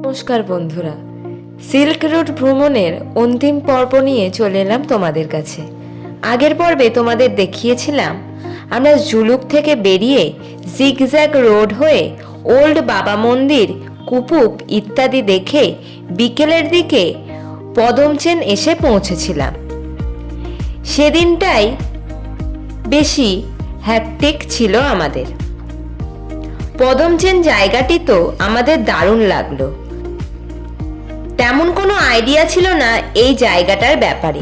নমস্কার বন্ধুরা, silk route ভ্রমণের অন্তিম পর্ব নিয়ে চলে এলাম তোমাদের কাছে। আগের পর্বে তোমাদের দেখিয়েছিলাম আমরা জুলুক থেকে বেরিয়ে জিগজ্যাগ রোড হয়ে ওল্ড বাবা মন্দির, কুপুক ইত্যাদি দেখে বিকেলের দিকে পদমচেন এসে পৌঁছেছিলাম। সেদিনটাই বেশি হ্যাকটিক ছিল আমাদের। পদমচেন জায়গাটি তো আমাদের দারুণ লাগলো। তেমন কোনো আইডিয়া ছিল না এই জায়গাটার ব্যাপারে।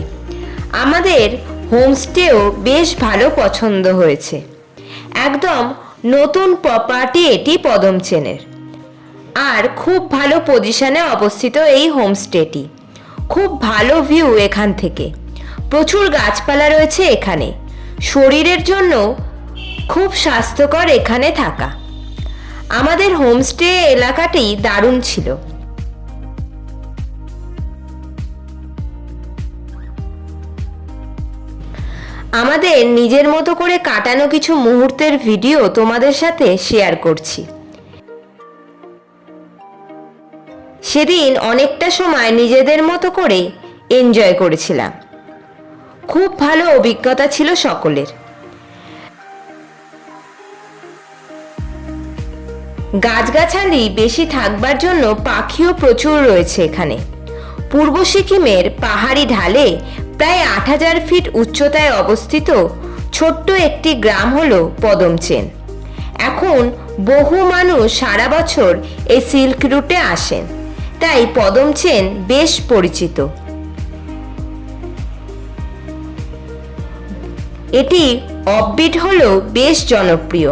আমাদের হোমস্টেও বেশ ভালো পছন্দ হয়েছে। একদম নতুন প্রপার্টি এটি পদমচেনের, আর খুব ভালো পজিশনে অবস্থিত এই হোমস্টেটি। খুব ভালো ভিউ এখান থেকে, প্রচুর গাছপালা রয়েছে এখানে। শরীরের জন্য খুব স্বাস্থ্যকর এখানে থাকা। আমাদের হোমস্টে এলাকাটি দারুণ ছিল। আমাদের নিজের মতো করে কাটানো কিছু মুহূর্তের ভিডিও তোমাদের সাথে শেয়ার করছি। সেদিন অনেকটা সময় নিজেদের মতো করে এনজয় করেছিলাম। খুব ভালো অভিজ্ঞতা ছিল সকলের। গাছগাছালি বেশি থাকবার জন্য পাখিও প্রচুর রয়েছে এখানে। পূর্ব সিকিমের পাহাড়ি ঢালে প্রায় ৮,০০০ ফিট উচ্চতায় অবস্থিত ছোট্ট একটি গ্রাম হলো পদমচেন। এখন বহু মানুষ সারা বছর এই সিল্ক রুটে আসেন, তাই পদমচেন বেশ পরিচিত। এটি অফবিট হলেও বেশ জনপ্রিয়।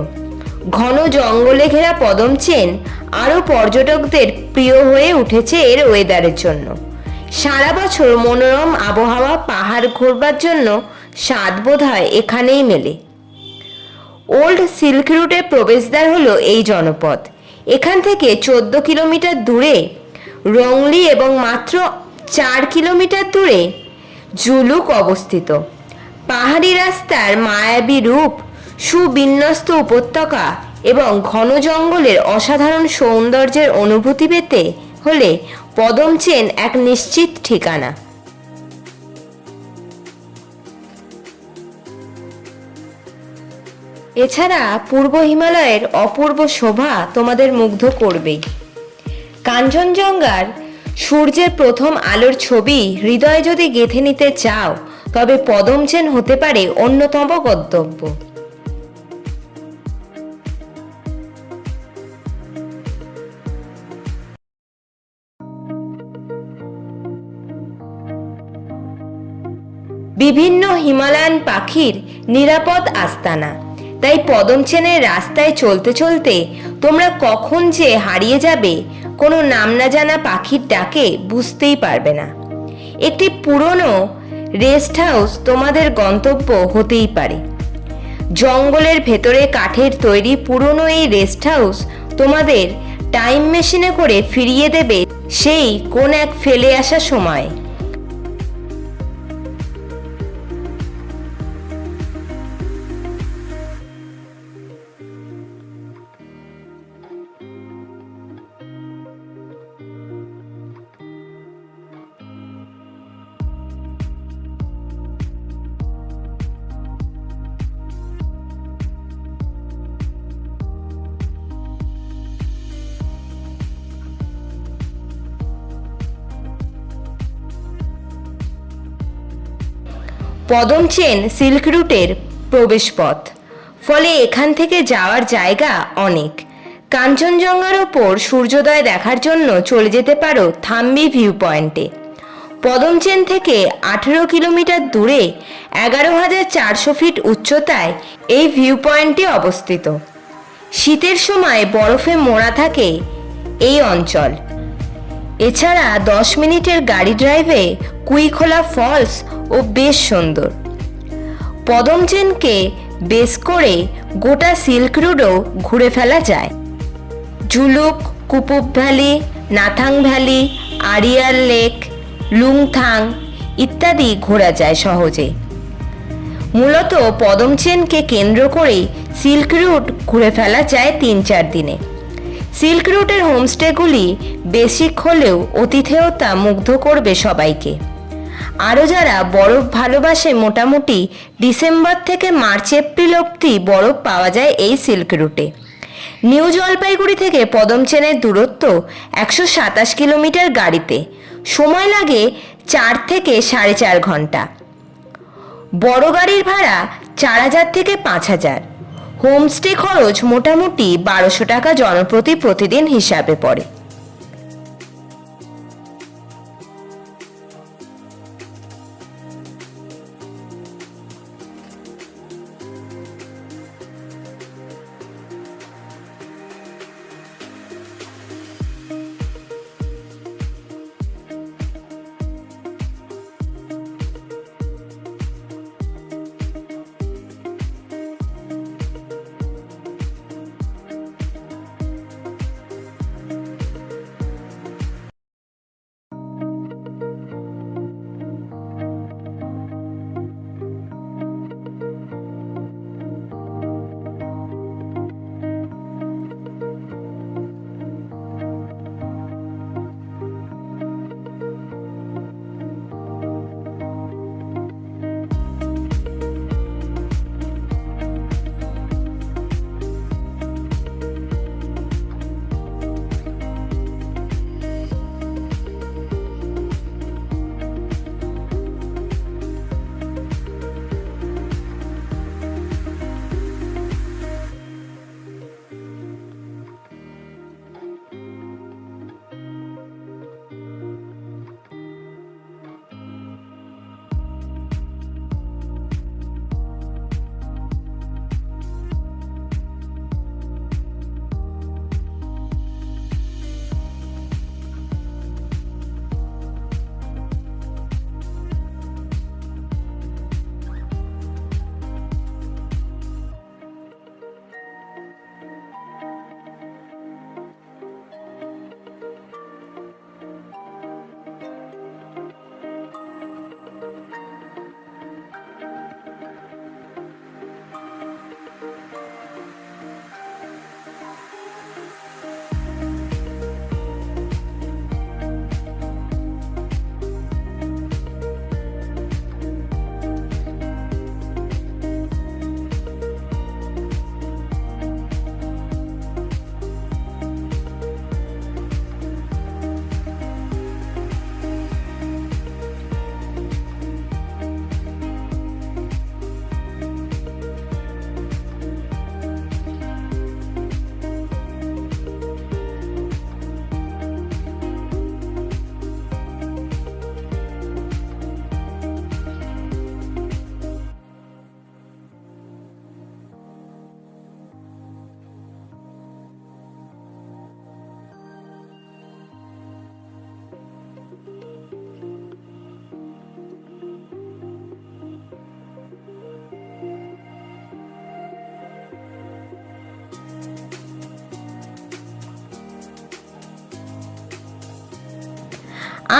ঘন জঙ্গলে ঘেরা পদমচেন আরও পর্যটকদের প্রিয় হয়ে উঠেছে এর ওয়েদারের জন্য। সারা বছর মনোরম আবহাওয়া, পাহাড় ঘোরবার জন্য স্বাদ বোধহয় এখানেই মেলে। ওল্ড সিল্ক রুটের প্রবেশদ্বার হলো এই জনপদ। এখান থেকে 14 কিলোমিটার দূরে রংলি এবং মাত্র 4 কিলোমিটার দূরে জুলুক অবস্থিত। পাহাড়ি রাস্তার মায়াবী রূপ, সুবিন্যস্ত উপত্যকা এবং ঘন জঙ্গলের অসাধারণ সৌন্দর্যের অনুভূতি পেতে হলে পদমচেন এক নিশ্চিত ঠিকানা। এছাড়া পূর্ব হিমালয়ের অপূর্ব শোভা তোমাদের মুগ্ধ করবেই। কাঞ্চনজঙ্ঘার সূর্যের প্রথম আলোর ছবি হৃদয়ে যদি গেঁথে নিতে চাও, তবে পদমচেন হতে পারে অন্যতম গন্তব্য। বিভিন্ন হিমালয়ান পাখির নিরাপদ আস্তানা, তাই পদমচেনের রাস্তায় চলতে চলতে তোমরা কখন যে হারিয়ে যাবে কোনো নাম না জানা পাখির ডাকে বুঝতেই পারবে না। একটি পুরনো রেস্ট হাউস তোমাদের গন্তব্য হতেই পারে। জঙ্গলের ভেতরে কাঠের তৈরি পুরনো এই রেস্ট হাউস তোমাদের টাইম মেশিনে করে ফিরিয়ে দেবে সেই কোন এক ফেলে আসা সময়। পদমচেন সিল্ক রুটের প্রবেশপথ, ফলে এখান থেকে যাওয়ার জায়গা অনেক। কাঞ্চনজঙ্ঘার ওপর সূর্যোদয় দেখার জন্য চলে যেতে পারো থাম্বি ভিউ পয়েন্টে। পদমচেন থেকে 18 কিলোমিটার দূরে 11,400 ফিট উচ্চতায় এই ভিউ পয়েন্টটি অবস্থিত। শীতের সময় বরফে মোড়া থাকে এই অঞ্চল। এছাড়া 10 মিনিটের গাড়ি ড্রাইভে কুইখোলা ফলস ও বেশ সুন্দর। পদমচেনকে বেস করে গোটা সিল্ক রুটও ঘুরে ফেলা যায়। Zuluk, Kupup valley, Nathang valley, Ariyal lake, Lungthang ইত্যাদি ঘোরা যায় সহজে। মূলত পদমচেনকে কেন্দ্র করেই সিল্ক রুট ঘুরে ফেলা যায় 3-4 দিনে। সিল্ক রুটের হোমস্টেগুলি বেসিক হলেও অতিথেয়তা মুগ্ধ করবে সবাইকে। আরও যারা বরফ ভালোবাসে, মোটামুটি ডিসেম্বর থেকে মার্চ এপ্রিল অবধি বরফ পাওয়া যায় এই সিল্ক রুটে। নিউ জলপাইগুড়ি থেকে পদমচেনের দূরত্ব 127 কিলোমিটার, গাড়িতে সময় লাগে 4 থেকে 4.5 ঘন্টা। বড় গাড়ির ভাড়া 4,000 থেকে 5,000। হোমস্টে খরচ মোটামুটি 1200 টাকা জনপ্রতি প্রতিদিন হিসাবে পড়ে।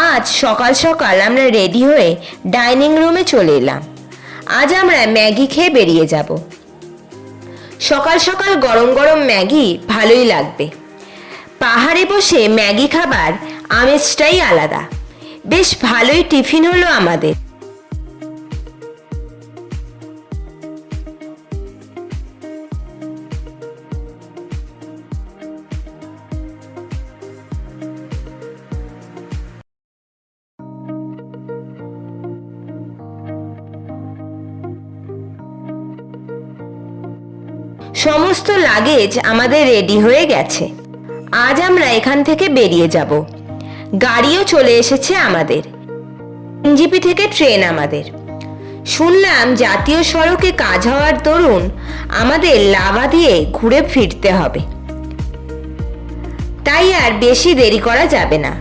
আজ সকাল সকাল আমরা রেডি হয়ে ডাইনিং রুমে চলে এলাম। আজ আমরা ম্যাগি খেয়ে বেরিয়ে যাব। সকাল সকাল গরম গরম ম্যাগি ভালোই লাগবে। পাহাড়ে বসে ম্যাগি খাবার আমেজটাই আলাদা। বেশ ভালোই টিফিন হলো আমাদের। সমস্ত লাগেজ আমাদের রেডি হয়ে গেছে। আজ আমরা এখান থেকে বেরিয়ে যাব। গাড়িও চলে এসেছে আমাদের। এনজিপি থেকে ট্রেন আমাদের। শুনলাম জাতীয় সড়কে কাজ হওয়ার দরুন আমাদের লাভা দিয়ে ঘুরে ফিরতে হবে, তাই আর বেশি দেরি করা যাবে না।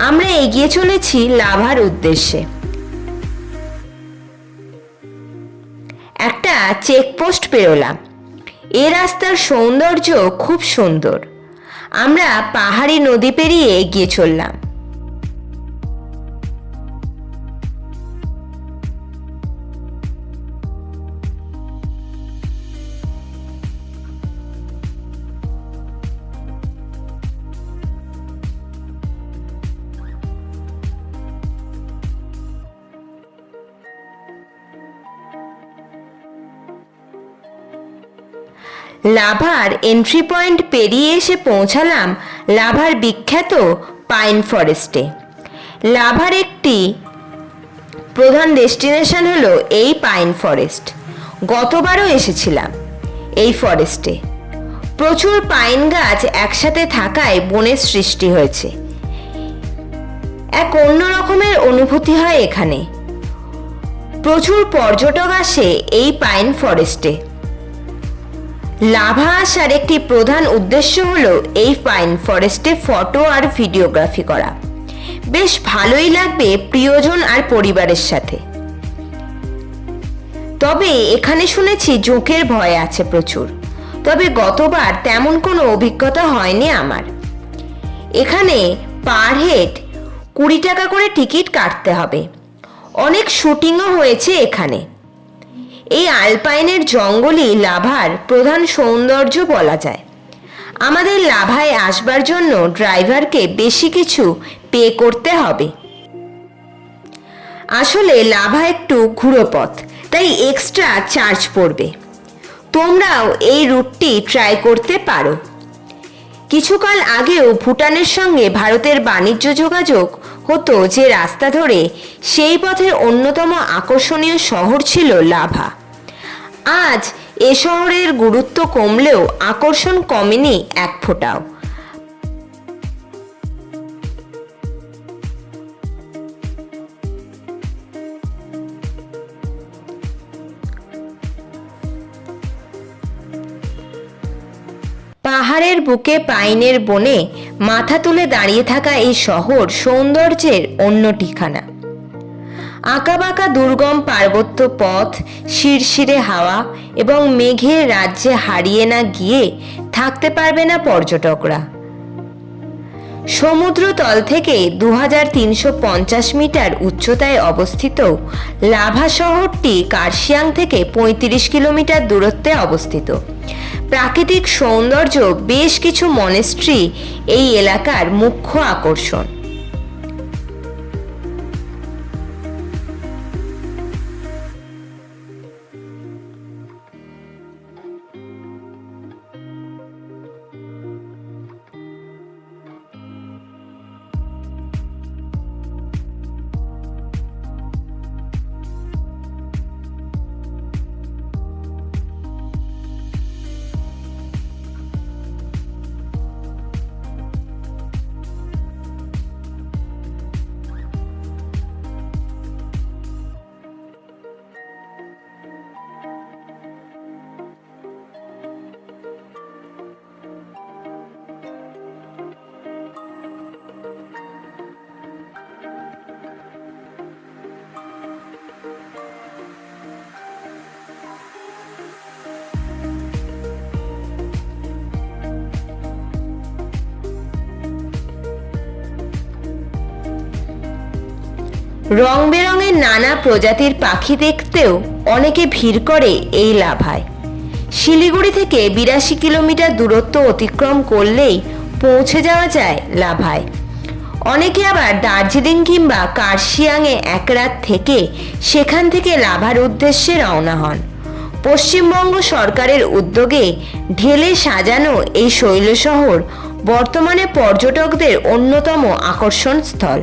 আমরা এগিয়ে চলেছি লাভার উদ্দেশ্যে। একটা চেকপোস্ট পেরোলাম। এ রাস্তার সৌন্দর্য খুব সুন্দর। আমরা পাহাড়ি নদী পেরিয়ে এগিয়ে চললাম। লাভার এন্ট্রি পয়েন্ট পেরিয়ে এসে পৌঁছালাম লাভার বিখ্যাত পাইন ফরেস্টে। লাভার একটি প্রধান ডেস্টিনেশন হলো এই পাইন ফরেস্ট। গতবারও এসেছিলাম এই ফরেস্টে। প্রচুর পাইন গাছ একসাথে থাকায় বনের সৃষ্টি হয়েছে। এক অন্য রকমের অনুভূতি হয় এখানে। প্রচুর পর্যটক আসে এই পাইন ফরেস্টে। লাভা আসার একটি প্রধান উদ্দেশ্য হলো এই পাইন ফরেস্টে ফটো আর ভিডিওগ্রাফি করা। বেশ ভালোই লাগবে প্রিয়জন আর পরিবারের সাথে। তবে এখানে শুনেছি জোঁকের ভয় আছে প্রচুর। তবে গতবার তেমন কোনো অভিজ্ঞতা হয়নি আমার। এখানে পার হেড 20 টাকা করে টিকিট কাটতে হবে। অনেক শুটিংও হয়েছে এখানে। এই আলপাইনের জঙ্গলই লাভার প্রধান সৌন্দর্য বলা যায়। আমাদের লাভায় আসবার জন্য ড্রাইভারকে বেশি কিছু পে করতে হবে। আসলে লাভা একটু ঘুরো পথ, তাই এক্সট্রা চার্জ পড়বে। তোমরাও এই রুটটি ট্রাই করতে পারো। কিছুকাল আগেও ভুটানের সঙ্গে ভারতের বাণিজ্য যোগাযোগ হতো যে রাস্তা ধরে, সেই পথের অন্যতম আকর্ষণীয় শহর ছিল লাভা। আজ এ শহরের গুরুত্ব কমলেও আকর্ষণ কমেনি এক ফোঁটাও। পাহাড়ের বুকে পাইনের বনে মাথা তুলে দাঁড়িয়ে থাকা এই শহর সৌন্দর্যের অন্য ঠিকানা। আঁকাবাঁকা দুর্গম পার্বত্য পথ, শিরশিরে হাওয়া এবং মেঘের রাজ্যে হারিয়ে না গিয়ে থাকতে পারবে না পর্যটকরা। সমুদ্রতল থেকে 2350 মিটার উচ্চতায় অবস্থিত লাভা শহরটি কার্শিয়াং থেকে 35 কিলোমিটার দূরত্বে অবস্থিত। প্রাকৃতিক সৌন্দর্য, বেশ কিছু মনেস্ট্রি এই এলাকার মুখ্য আকর্ষণ। রং বেরঙের নানা প্রজাতির পাখি দেখতেও অনেকে ভিড় করে এই লাভায়। শিলিগুড়ি থেকে 82 কিলোমিটার দূরত্ব অতিক্রম করলেই পৌঁছে যাওয়া যায় লাভায়। অনেকে আবার দার্জিলিং কিংবা কার্শিয়াংয়ে এক রাত থেকে সেখান থেকে লাভার উদ্দেশ্যে রওনা হন। পশ্চিমবঙ্গ সরকারের উদ্যোগে ঢেলে সাজানো এই শৈল শহর বর্তমানে পর্যটকদের অন্যতম আকর্ষণ স্থল।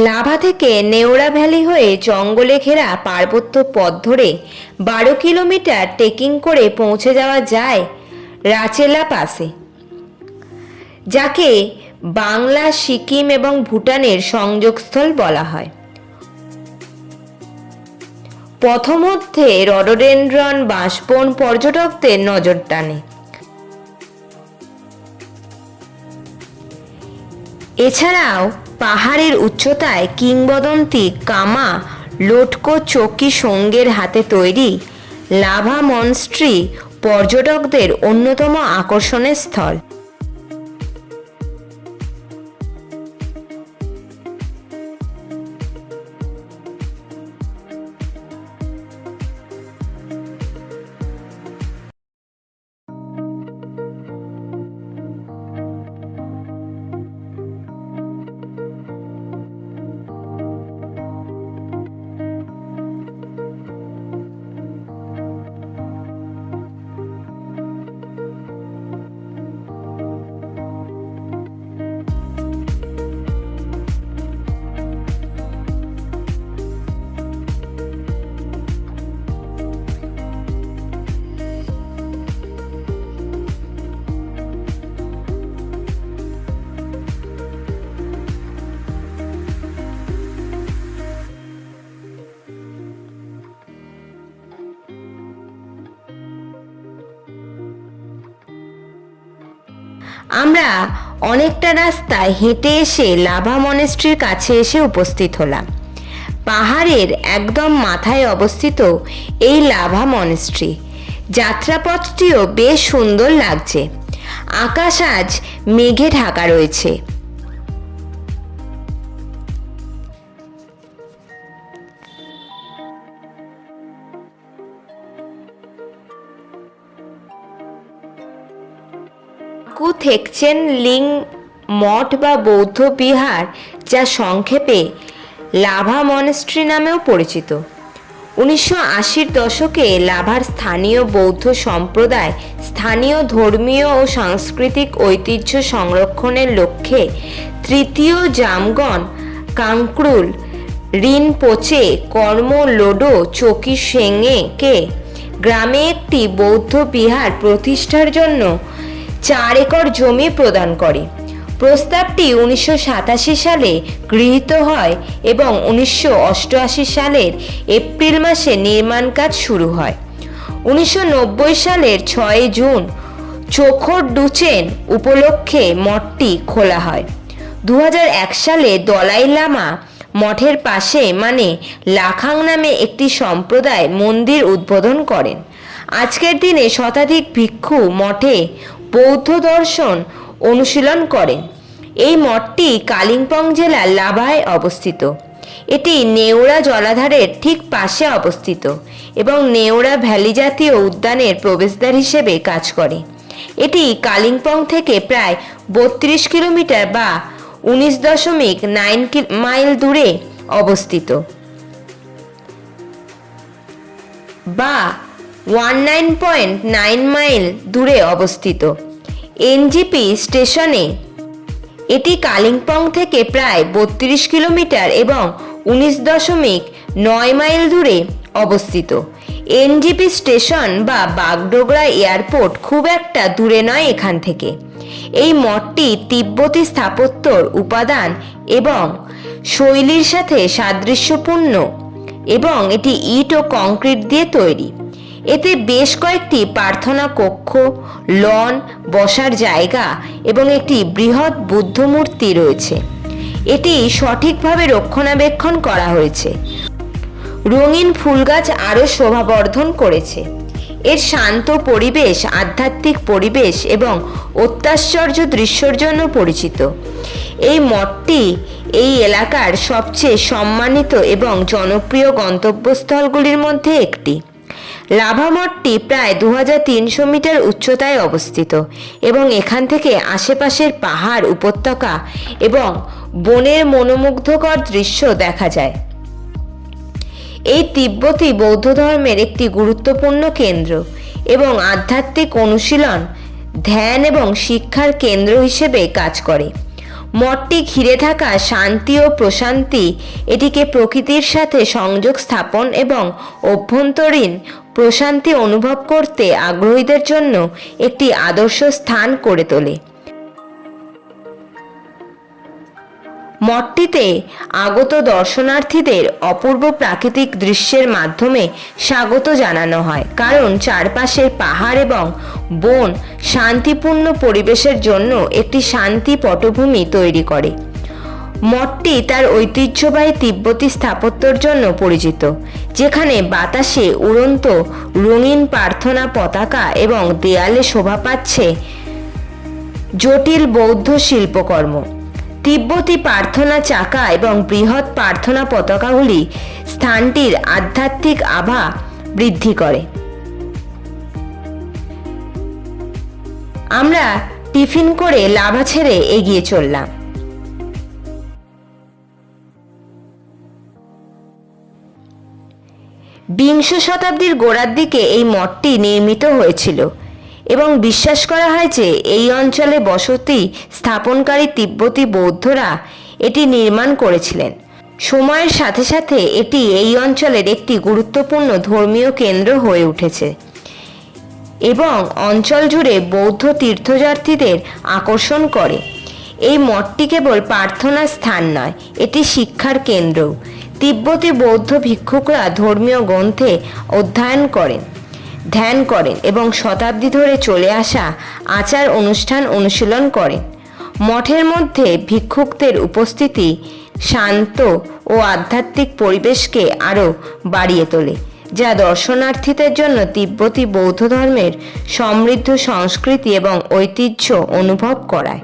লাভা থেকে নেওড়া ভ্যালি হয়ে জঙ্গলে ঘেরা পার্বত্য পথ ধরে 12 কিলোমিটার ট্রেকিং করে পৌঁছে যাওয়া যায় রাচেলা পাসে, যাকে বাংলা, সিকিম এবং ভুটানের সংযোগস্থল বলা হয়। পথমধ্যে রডোডেনড্রন বাঁশবন পর্যটকদের নজর টানে। এছাড়াও পাহাড়ের উচ্চতায় কিংবদন্তি কামা লোটকো চৌকি সঙ্গের হাতে তৈরি লাভা মনস্ট্রি পর্যটকদের অন্যতম আকর্ষণের স্থল। আমরা অনেকটা রাস্তা হেঁটে এসে লাভা মনেস্ট্রির কাছে এসে উপস্থিত হলাম। পাহাড়ের একদম মাথায় অবস্থিত এই লাভা মনেস্ট্রি। যাত্রাপথটিও বেশ সুন্দর লাগছে। আকাশ আজ মেঘে ঢাকা রয়েছে। থেকচেন লিং মঠ বা বৌদ্ধ বিহার, যা সংক্ষেপে লাভা মনেস্ট্রি নামেও পরিচিত। 1980-র দশকে লাভার স্থানীয় বৌদ্ধ সম্প্রদায় স্থানীয় ধর্মীয় ও সাংস্কৃতিক ঐতিহ্য সংরক্ষণের লক্ষ্যে তৃতীয় জামগন কাংক্রুল রিনপোচে কর্ম লোডো চোকি সেংকে গ্রামে একটি বৌদ্ধ বিহার প্রতিষ্ঠার জন্য 4 একর জমি প্রদান করে। প্রস্তাবটি 1987 সালে গৃহীত হয় এবং 1988 সালের এপ্রিল মাসে নির্মাণ কাজ শুরু হয়। 1990 সালের 6 জুন চোখর ডুচেন উপলক্ষে মঠটি খোলা হয়। 2001 সালে দলাই লামা মঠের পাশে মানে লাখাং নামে একটি সম্প্রদায় মন্দির উদ্বোধন করেন। আজকের দিনে শতাধিক ভিক্ষু মঠে বৌদ্ধ দর্শন অনুশীলন করেন। এই মঠটি কালিম্পং জেলার লাভায় অবস্থিত। এটি নেওড়া জলাধারের ঠিক পাশে অবস্থিত এবং নেওড়া ভ্যালি জাতীয় উদ্যানের প্রবেশদ্বার হিসেবে কাজ করে। এটি কালিম্পং থেকে প্রায় 32 কিলোমিটার বা 19.9 মাইল দূরে অবস্থিত বা 19.9 মাইল দূরে অবস্থিত। এনজিপি স্টেশনে এটি কালিম্পং থেকে প্রায় 32 কিলোমিটার এবং 19.9 মাইল দূরে অবস্থিত। এনজিপি স্টেশন বা বাগডোগরা এয়ারপোর্ট খুব একটা দূরে নয় এখান থেকে। এই মঠটি তিব্বতী স্থাপত্যর উপাদান এবং শৈলীর সাথে সাদৃশ্যপূর্ণ এবং এটি ইট ও কংক্রিট দিয়ে তৈরি। এতে বেশ কয়েকটি প্রার্থনা কক্ষ, লন, বসার জায়গা এবং একটি বৃহৎ বুদ্ধ মূর্তি রয়েছে। এটি সঠিকভাবে রক্ষণাবেক্ষণ করা হয়েছে। রঙিন ফুল গাছ আরও শোভাবর্ধন করেছে। এর শান্ত পরিবেশ, আধ্যাত্মিক পরিবেশ এবং অত্যাশ্চর্য দৃশ্যর জন্য পরিচিত। এই মঠটি এই এলাকার সবচেয়ে সম্মানিত এবং জনপ্রিয় গন্তব্যস্থলগুলির মধ্যে একটি। লাভা মঠটি প্রায় 2300 মিটার উচ্চতায় অবস্থিত এবং এখান থেকে আশেপাশের পাহাড়, উপত্যকা এবং বনের মনোমুগ্ধকর দৃশ্য দেখা যায়। এই তিব্বতী বৌদ্ধ ধর্মের একটি গুরুত্বপূর্ণ কেন্দ্র এবং আধ্যাত্মিক অনুশীলন, ধ্যান এবং শিক্ষার কেন্দ্র হিসেবে কাজ করে। মঠটি ঘিরে থাকা শান্তি ও প্রশান্তি এটিকে প্রকৃতির সাথে সংযোগ স্থাপন এবং অভ্যন্তরীণ প্রশান্তি অনুভব করতে আগ্রহীদের জন্য একটি আদর্শ স্থান করে তোলে। মঠটিতে আগত দর্শনার্থীদের অপূর্ব প্রাকৃতিক দৃশ্যের মাধ্যমে স্বাগত জানানো হয়, কারণ চারপাশের পাহাড় এবং বন শান্তিপূর্ণ পরিবেশের জন্য একটি শান্তি পটভূমি তৈরি করে। মঠটি তার ঐতিহ্যবাহী তিব্বতী স্থাপত্যের জন্য পরিচিত, যেখানে বাতাসে উড়ন্ত রঙিন প্রার্থনা পতাকা এবং দেয়ালে শোভা পাচ্ছে জটিল বৌদ্ধ শিল্পকর্ম। তিব্বতী প্রার্থনা চাকা এবং বৃহৎ প্রার্থনা পতাকাগুলি স্থানটির আধ্যাত্মিক আভা বৃদ্ধি করে। আমরা টিফিন করে লাভা ছেড়ে এগিয়ে চললাম। বিংশ শতাব্দীর গোড়ার দিকে এই মঠটি নির্মিত হয়েছিল এবং বিশ্বাস করা হয় যে এই অঞ্চলে বসতি স্থাপনকারী তিব্বতী বৌদ্ধরা এটি নির্মাণ করেছিলেন। সময়ের সাথে সাথে এটি এই অঞ্চলের একটি গুরুত্বপূর্ণ ধর্মীয় কেন্দ্র হয়ে উঠেছে এবং অঞ্চল জুড়ে বৌদ্ধ তীর্থযাত্রীদের আকর্ষণ করে। এই মঠটি কেবল প্রার্থনার স্থান নয়, এটি শিক্ষার কেন্দ্র। তিব্বতী বৌদ্ধ ভিক্ষুকরা ধর্মীয় গ্রন্থে অধ্যয়ন করেন, ধ্যান করেন এবং শতাব্দী ধরে চলে আসা আচার অনুষ্ঠান অনুশীলন করেন। মঠের মধ্যে ভিক্ষুকদের উপস্থিতি শান্ত ও আধ্যাত্মিক পরিবেশকে আরও বাড়িয়ে তোলে, যা দর্শনার্থীদের জন্য তিব্বতী বৌদ্ধ ধর্মের সমৃদ্ধ সংস্কৃতি এবং ঐতিহ্য অনুভব করায়।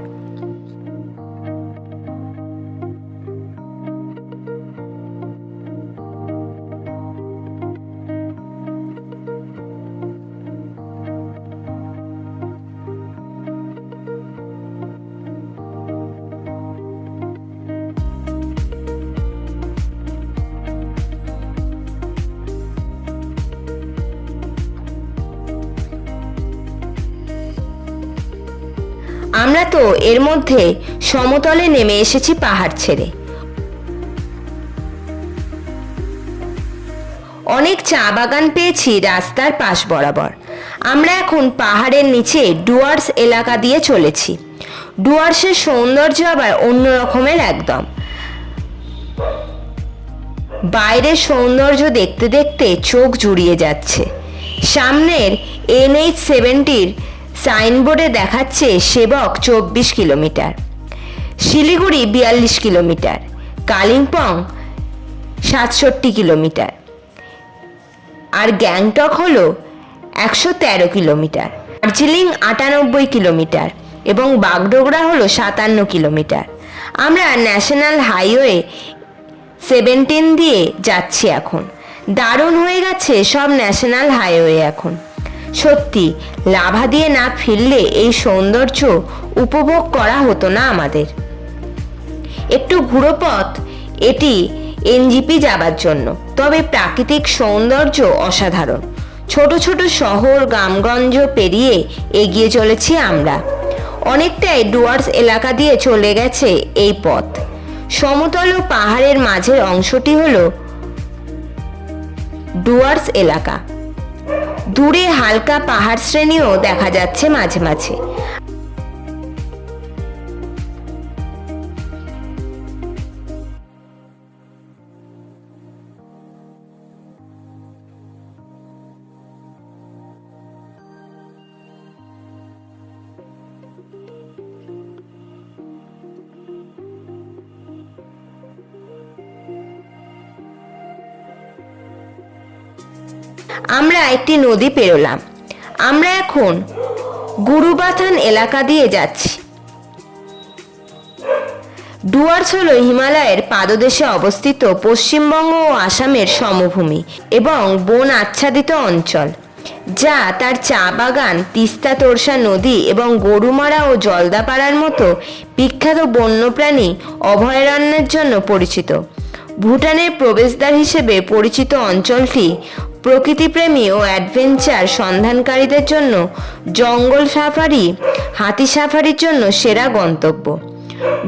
আমরা তো এর মধ্যে সমতলে নেমে এসেছি পাহাড় ছেড়ে। অনেক চা বাগান পেয়েছি রাস্তার পাশ বরাবর। আমরা এখন পাহাড়ের নিচে ডুয়ার্স এলাকা দিয়ে চলেছি। ডুয়ার্সের সৌন্দর্য আবার অন্য রকমের একদম। বাইরের সৌন্দর্য দেখতে দেখতে চোখ জুড়িয়ে যাচ্ছে। সামনের NH-70 সাইনবোর্ডে দেখাচ্ছে Sevoke 24 kilometre, Siliguri 42 kilometre, Kalimpong 67 kilometre, আর গ্যাংটক হলো 113 কিলোমিটার, দার্জিলিং 98 কিলোমিটার এবং বাগডোগরা হলো 57 কিলোমিটার। আমরা ন্যাশনাল হাইওয়ে 17 দিয়ে যাচ্ছি এখন। দারুণ হয়ে গেছে সব ন্যাশনাল হাইওয়ে এখন। সত্যি লাভা দিয়ে না ফিরলে এই সৌন্দর্য উপভোগ করা হতো না আমাদের। একটু ঘুরো পথ এটি NGP যাবার জন্য, তবে প্রাকৃতিক সৌন্দর্য অসাধারণ। ছোট ছোট শহর গ্রামগঞ্জ পেরিয়ে এগিয়ে চলেছি আমরা। অনেকটাই ডুয়ার্স এলাকা দিয়ে চলে গেছে এই পথ। সমতল ও পাহাড়ের মাঝের অংশটি হলো ডুয়ার্স এলাকা। দূরে হালকা পাহাড় শ্রেণীও দেখা যাচ্ছে মাঝে মাঝে। আমরা একটি নদী পেরোলাম। আমরা এখন গুরুবাথান এলাকা দিয়ে যাচ্ছি। ডুয়ার্স হলো হিমালয়ের পাদদেশে অবস্থিত পশ্চিমবঙ্গ ও আসামের সমভূমি এবং বন আচ্ছাদিত অঞ্চল, যা তার চা বাগান, তিস্তা তোরসা নদী এবং গরুমারা ও জলদাপাড়ার মতো বিখ্যাত বন্যপ্রাণী অভয়ারণ্যের জন্য পরিচিত। ভুটানের প্রবেশদ্বার হিসেবে পরিচিত অঞ্চলটি প্রকৃতিপ্রেমী ও অ্যাডভেঞ্চার সন্ধানকারীদের জন্য জঙ্গল সাফারি, হাতি সাফারির জন্য সেরা গন্তব্য।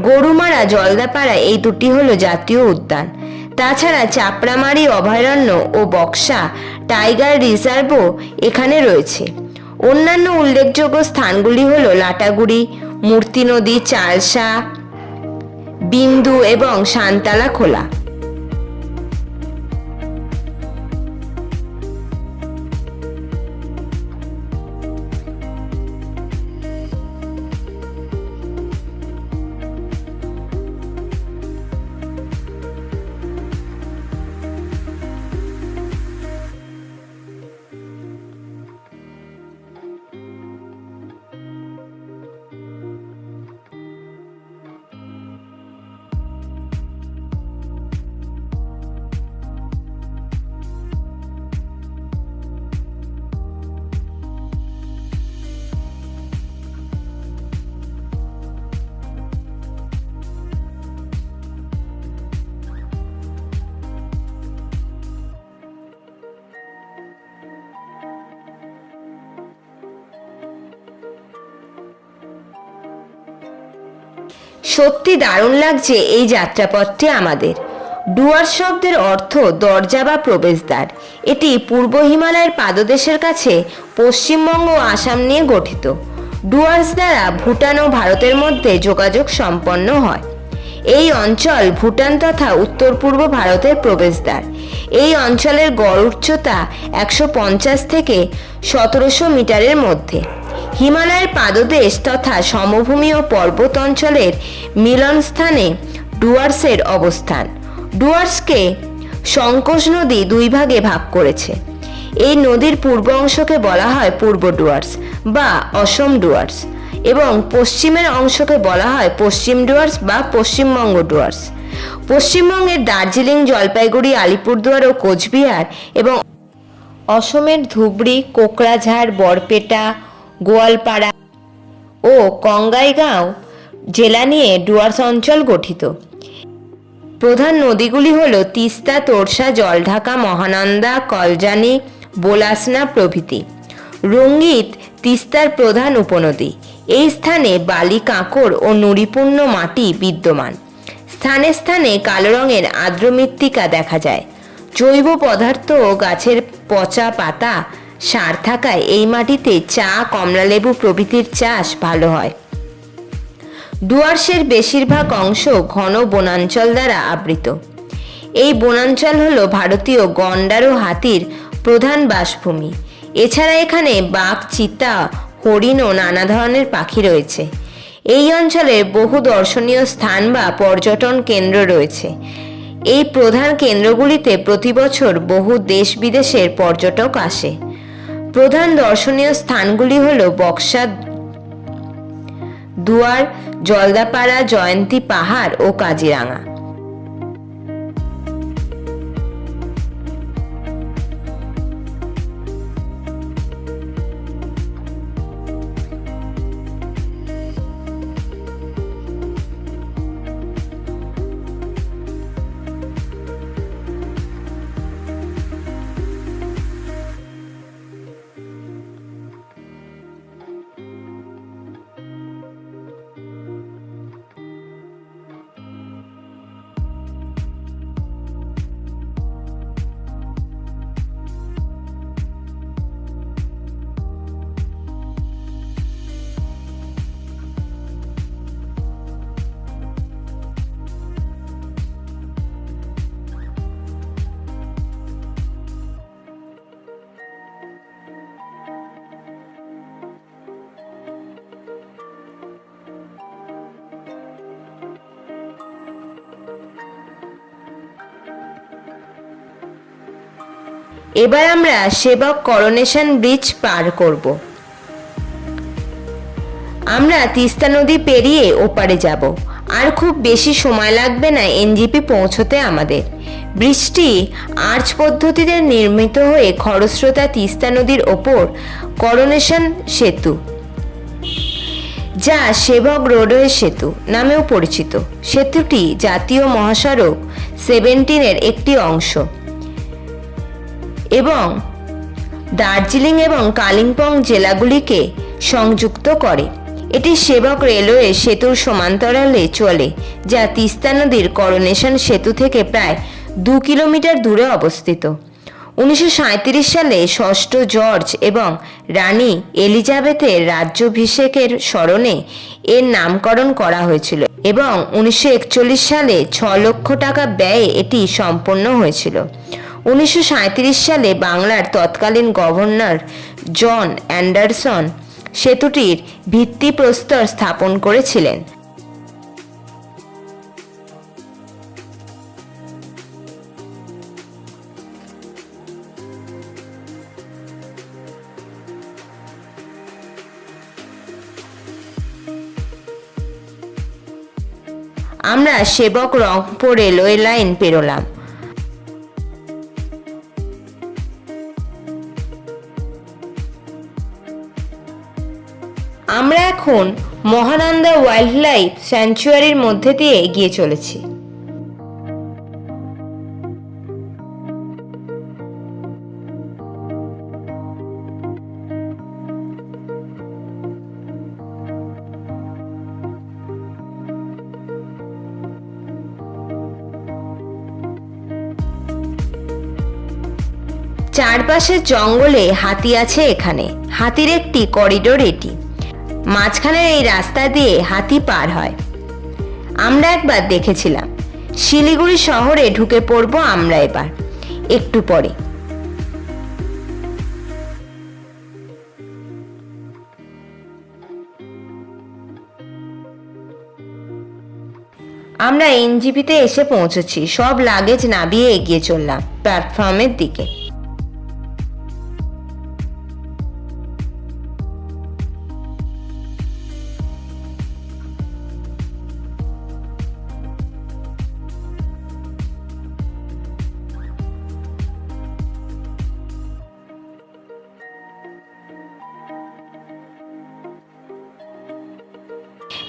গরুমারা, জলদাপাড়া এই দুটি হলো জাতীয় উদ্যান। তাছাড়া চাপড়ামারি অভয়ারণ্য ও বক্সা টাইগার রিজার্ভও এখানে রয়েছে। অন্যান্য উল্লেখযোগ্য স্থানগুলি হলো লাটাগুড়ি, মূর্তি নদী, চালসা, বিন্দু এবং সান্তালা খোলা। সত্যি দারুণ লাগছে এই যাত্রাপথটি আমাদের। ডুয়ার্স শব্দের অর্থ দরজা বা প্রবেশদ্বার। এটি পূর্ব হিমালয়ের পাদদেশের কাছে পশ্চিমবঙ্গ ও আসাম নিয়ে গঠিত। ডুয়ার্স দ্বারা ভুটান ও ভারতের মধ্যে যোগাযোগ সম্পন্ন হয়। এই অঞ্চল ভুটান তথা উত্তর পূর্ব ভারতের প্রবেশদ্বার। এই অঞ্চলের গড় উচ্চতা 150 থেকে 1700 মিটারের মধ্যে। হিমালয়ের পাদদেশ তথা সমভূমি ও পর্বত অঞ্চলের মিলনস্থানে ডুয়ার্সের অবস্থান। ডুয়ার্সকে সংকোচ নদী দুই ভাগে ভাগ করেছে। এই নদীর পূর্ব অংশকে বলা হয় পূর্ব ডুয়ার্স বা অসম ডুয়ার্স এবং পশ্চিমের অংশকে বলা হয় পশ্চিম ডুয়ার্স বা পশ্চিমবঙ্গ ডুয়ার্স। পশ্চিমবঙ্গের দার্জিলিং, জলপাইগুড়ি, আলিপুরদুয়ার ও কোচবিহার এবং অসমের ধুবড়ি, কোকরাঝাড়, বরপেটা, গোয়ালপাড়া ও বঙ্গাইগাঁও জেলা নিয়ে ডুয়ার্স অঞ্চল গঠিত। প্রধান নদীগুলি হল তিস্তা, তোরসা, জলঢাকা, মহানন্দা, কলজানি, বোলাসনা প্রভৃতি। রঙ্গিত তিস্তার প্রধান উপনদী। এই স্থানে বালি, কাঁকড় ও নুড়িপূর্ণ মাটি বিদ্যমান। স্থানে স্থানে কালো রঙের আর্দ্র মৃত্তিকা দেখা যায়। জৈব পদার্থ ও গাছের পচা পাতা সার থাকায় এই মাটিতে চা, কমলালেবু প্রভৃতির চাষ ভালো হয়। ডুয়ার্সের বেশিরভাগ অংশ ঘন বনাঞ্চল দ্বারা আবৃত। এই বনাঞ্চল হল ভারতীয় গন্ডার ও হাতির প্রধান বাসভূমি। এছাড়া এখানে বাঘ, চিতা, হরিণ ও নানা ধরনের পাখি রয়েছে। এই অঞ্চলে বহু দর্শনীয় স্থান বা পর্যটন কেন্দ্র রয়েছে। এই প্রধান কেন্দ্রগুলিতে প্রতি বছর বহু দেশ বিদেশের পর্যটক আসে। প্রধান দর্শনীয় স্থানগুলি হল বক্সা দুয়ার, জলদাপাড়া, জয়ন্তী পাহাড় ও কাজিরাঙা। এবার আমরা সেবক করোনেশন ব্রিজ পার করব। আমরা তিস্তা নদী পেরিয়ে ওপারে যাব। আর খুব বেশি সময় লাগবে না এনজিপি পৌঁছতে আমাদের। ব্রিজটি আর্চ পদ্ধতিতে নির্মিত হয়ে খরস্রোতা তিস্তা নদীর ওপর করোনেশন সেতু, যা সেবক রোডওয়ে সেতু নামেও পরিচিত। সেতুটি জাতীয় মহাসড়ক 17-এর একটি অংশ এবং দার্জিলিং এবং কালিম্পং জেলাগুলিকে সংযুক্ত করে। এটি সেবক রেলওয়ে সেতুর সমান্তরালে চলে, যা তিস্তা নদীর করোনেশন সেতু থেকে প্রায় 2 কিলোমিটার দূরে অবস্থিত। 1937 সালে ষষ্ঠ জর্জ এবং রানী এলিজাবেথের রাজ্যাভিষেকের স্মরণে এর নামকরণ করা হয়েছিল এবং 1941 সালে 6 লক্ষ টাকা ব্যয়ে এটি সম্পন্ন হয়েছিল। 1937 সালে বাংলার তৎকালীন গভর্নর জন অ্যান্ডারসন সেতুটির ভিত্তিপ্রস্তর স্থাপন করেছিলেন। আমরা সেবক রংপুর রেলওয়ে লাইন পেরোলাম। আমরা এখন মহানন্দা ওয়াইল্ড লাইফ স্যাংচুয়ারির মধ্যে দিয়ে এগিয়ে চলেছি। চারপাশের জঙ্গলে হাতি আছে এখানে। হাতির একটি করিডোর এটি। মাঝখানের এই রাস্তা দিয়ে হাতি পার হয়। আমরা একবার দেখেছিলাম। শিলিগুড়ি শহরে ঢুকে পড়বো আমরা এবার একটু পরে। আমরা এনজিপিতে এসে পৌঁছেছি। সব লাগেজ নামিয়ে এগিয়ে চললাম প্ল্যাটফর্মের দিকে।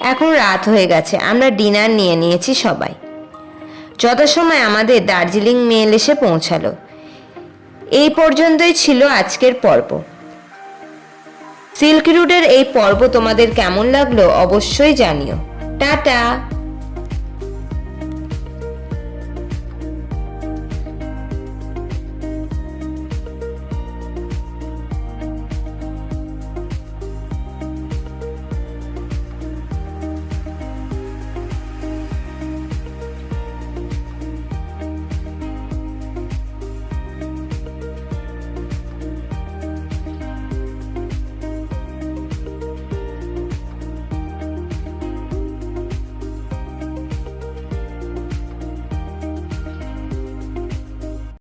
এখন রাত হয়ে গেছে, আমরা ডিনার নিয়ে নিয়েছি সবাই। যথাসময় আমাদের দার্জিলিং মেল এসে পৌঁছালো। এই পর্যন্তই ছিল আজকের পর্ব। সিল্ক রুটের এই পর্ব তোমাদের কেমন লাগলো অবশ্যই জানিও। টাটা।